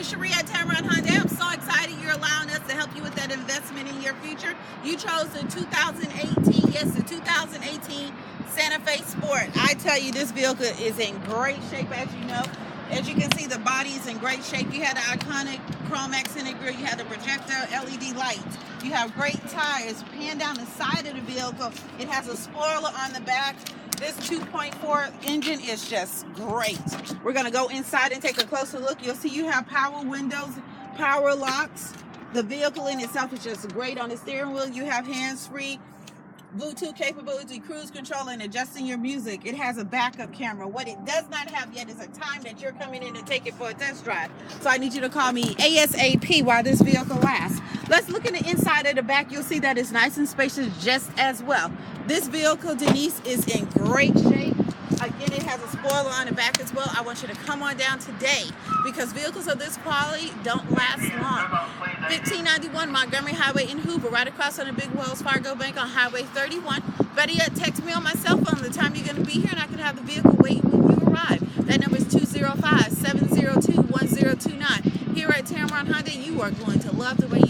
Cherie at Tameron Hyundai. I'm so excited you're allowing us to help you with that investment in your future. You chose the 2018, yes, the 2018 Santa Fe Sport. I tell you, this vehicle is in great shape, as you know. As you can see, the body is in great shape. You had the iconic chrome accented grille. You have the projector LED lights. You have great tires. Pan down the side of the vehicle. It has a spoiler on the back. This 2.4 engine is just great. We're going to go inside and take a closer look. You'll see you have power windows, power locks. The vehicle in itself is just great. On the steering wheel, you have hands-free Bluetooth capability, cruise control, and adjusting your music. It has a backup camera. What it does not have yet is a time that you're coming in to take it for a test drive. So I need you to call me ASAP while this vehicle lasts. Let's look at the inside of the back. You'll see that it's nice and spacious just as well. This vehicle, Denise, is in great shape. Again, it has a spoiler on the back as well. I want you to come on down today because vehicles of this quality don't last long. 1591 Montgomery Highway in Hoover, right across from the big Wells Fargo Bank on Highway 31. Better yet, text me on my cell phone the time you're going to be here and I can have the vehicle wait when you arrive. That number is 205-702-1029. Here at Tameron Hyundai, you are going to love the way